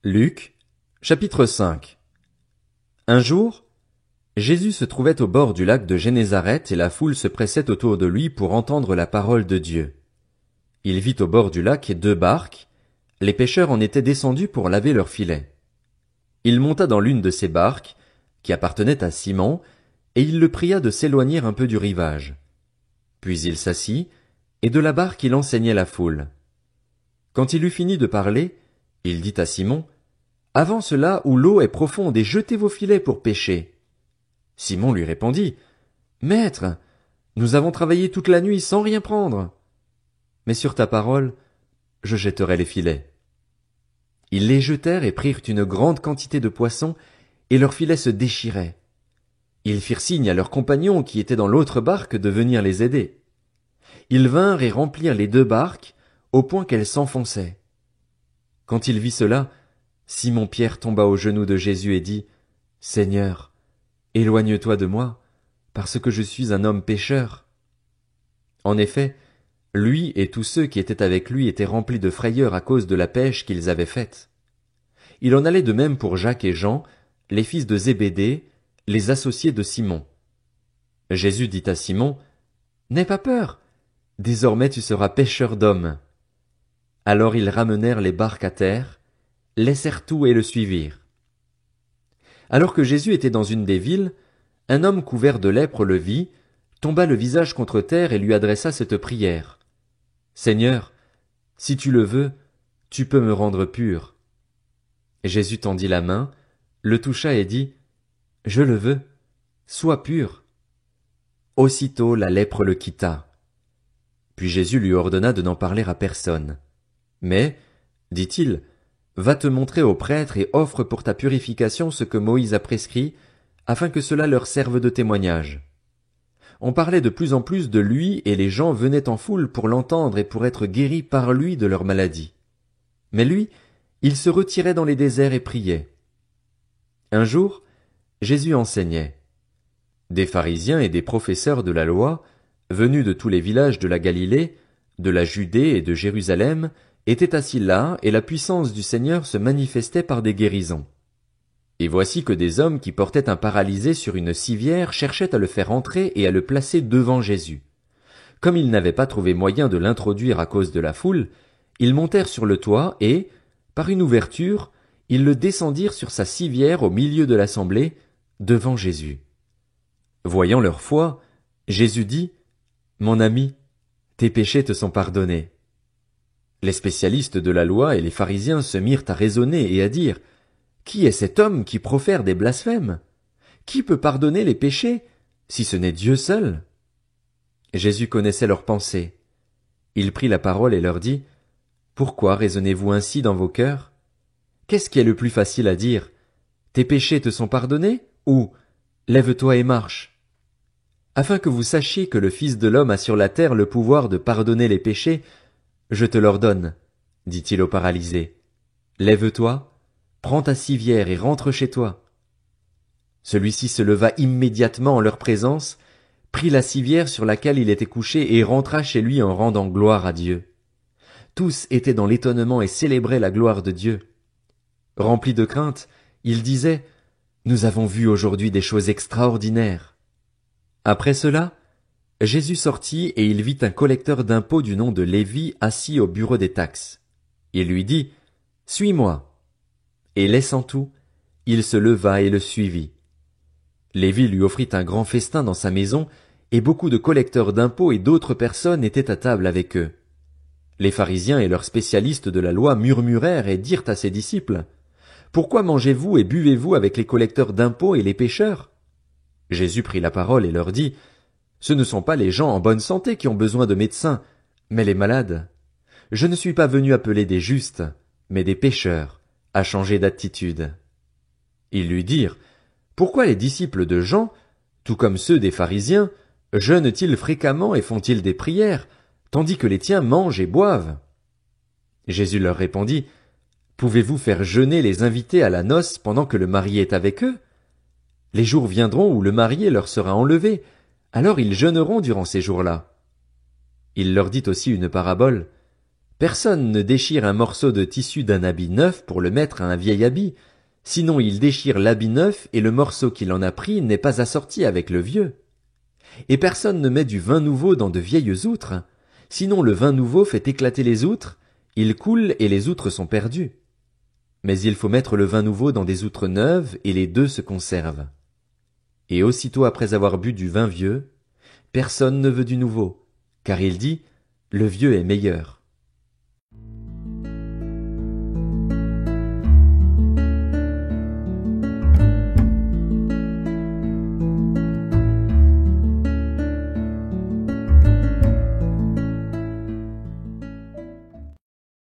Luc, chapitre 5. Un jour, Jésus se trouvait au bord du lac de Génézareth et la foule se pressait autour de lui pour entendre la parole de Dieu. Il vit au bord du lac 2 barques. Les pêcheurs en étaient descendus pour laver leurs filets. Il monta dans l'une de ces barques, qui appartenait à Simon, et il le pria de s'éloigner un peu du rivage. Puis il s'assit, et de la barque il enseignait la foule. Quand il eut fini de parler, il dit à Simon, « Avance là où l'eau est profonde et jetez vos filets pour pêcher. » Simon lui répondit, « Maître, nous avons travaillé toute la nuit sans rien prendre. Mais sur ta parole, je jetterai les filets. » Ils les jetèrent et prirent une grande quantité de poissons, et leurs filets se déchiraient. Ils firent signe à leurs compagnons qui étaient dans l'autre barque de venir les aider. Ils vinrent et remplirent les 2 barques, au point qu'elles s'enfonçaient. Quand il vit cela, Simon-Pierre tomba aux genoux de Jésus et dit, « Seigneur, éloigne-toi de moi, parce que je suis un homme pécheur. » En effet, lui et tous ceux qui étaient avec lui étaient remplis de frayeur à cause de la pêche qu'ils avaient faite. Il en allait de même pour Jacques et Jean, les fils de Zébédée, les associés de Simon. Jésus dit à Simon, « N'aie pas peur, désormais tu seras pêcheur d'hommes. » Alors ils ramenèrent les barques à terre, laissèrent tout et le suivirent. Alors que Jésus était dans une des villes, un homme couvert de lèpre le vit, tomba le visage contre terre et lui adressa cette prière. « Seigneur, si tu le veux, tu peux me rendre pur. » Jésus tendit la main, le toucha et dit, « Je le veux, sois pur. » Aussitôt la lèpre le quitta. Puis Jésus lui ordonna de n'en parler à personne. Mais, dit-il, va te montrer aux prêtres et offre pour ta purification ce que Moïse a prescrit, afin que cela leur serve de témoignage. On parlait de plus en plus de lui et les gens venaient en foule pour l'entendre et pour être guéris par lui de leur maladie. Mais lui, il se retirait dans les déserts et priait. Un jour, Jésus enseignait. Des pharisiens et des professeurs de la loi, venus de tous les villages de la Galilée, de la Judée et de Jérusalem, étaient assis là, et la puissance du Seigneur se manifestait par des guérisons. Et voici que des hommes qui portaient un paralysé sur une civière cherchaient à le faire entrer et à le placer devant Jésus. Comme ils n'avaient pas trouvé moyen de l'introduire à cause de la foule, ils montèrent sur le toit et, par une ouverture, ils le descendirent sur sa civière au milieu de l'assemblée, devant Jésus. Voyant leur foi, Jésus dit, « Mon ami, tes péchés te sont pardonnés. » Les spécialistes de la loi et les pharisiens se mirent à raisonner et à dire, « Qui est cet homme qui profère des blasphèmes? Qui peut pardonner les péchés, si ce n'est Dieu seul? » Jésus connaissait leurs pensées. Il prit la parole et leur dit, « Pourquoi raisonnez-vous ainsi dans vos cœurs? Qu'est-ce qui est le plus facile à dire? Tes péchés te sont pardonnés? Ou lève-toi et marche? Afin que vous sachiez que le Fils de l'homme a sur la terre le pouvoir de pardonner les péchés, je te l'ordonne, dit-il au paralysé. Lève-toi, prends ta civière et rentre chez toi. Celui-ci se leva immédiatement en leur présence, prit la civière sur laquelle il était couché et rentra chez lui en rendant gloire à Dieu. Tous étaient dans l'étonnement et célébraient la gloire de Dieu. Remplis de crainte, ils disaient, « Nous avons vu aujourd'hui des choses extraordinaires. » Après cela, Jésus sortit et il vit un collecteur d'impôts du nom de Lévi assis au bureau des taxes. Il lui dit, « Suis-moi. » Et laissant tout, il se leva et le suivit. Lévi lui offrit un grand festin dans sa maison, et beaucoup de collecteurs d'impôts et d'autres personnes étaient à table avec eux. Les pharisiens et leurs spécialistes de la loi murmurèrent et dirent à ses disciples, « Pourquoi mangez-vous et buvez-vous avec les collecteurs d'impôts et les pécheurs? » Jésus prit la parole et leur dit, « Ce ne sont pas les gens en bonne santé qui ont besoin de médecins, mais les malades. Je ne suis pas venu appeler des justes, mais des pécheurs, à changer d'attitude. » Ils lui dirent, « Pourquoi les disciples de Jean, tout comme ceux des pharisiens, jeûnent-ils fréquemment et font-ils des prières, tandis que les tiens mangent et boivent? » Jésus leur répondit, « Pouvez-vous faire jeûner les invités à la noce pendant que le marié est avec eux? Les jours viendront où le marié leur sera enlevé, alors ils jeûneront durant ces jours-là. » Il leur dit aussi une parabole. Personne ne déchire un morceau de tissu d'un habit neuf pour le mettre à un vieil habit, sinon il déchire l'habit neuf et le morceau qu'il en a pris n'est pas assorti avec le vieux. Et personne ne met du vin nouveau dans de vieilles outres, sinon le vin nouveau fait éclater les outres, il coule et les outres sont perdues. Mais il faut mettre le vin nouveau dans des outres neuves et les deux se conservent. Et aussitôt après avoir bu du vin vieux, personne ne veut du nouveau, car il dit, le vieux est meilleur.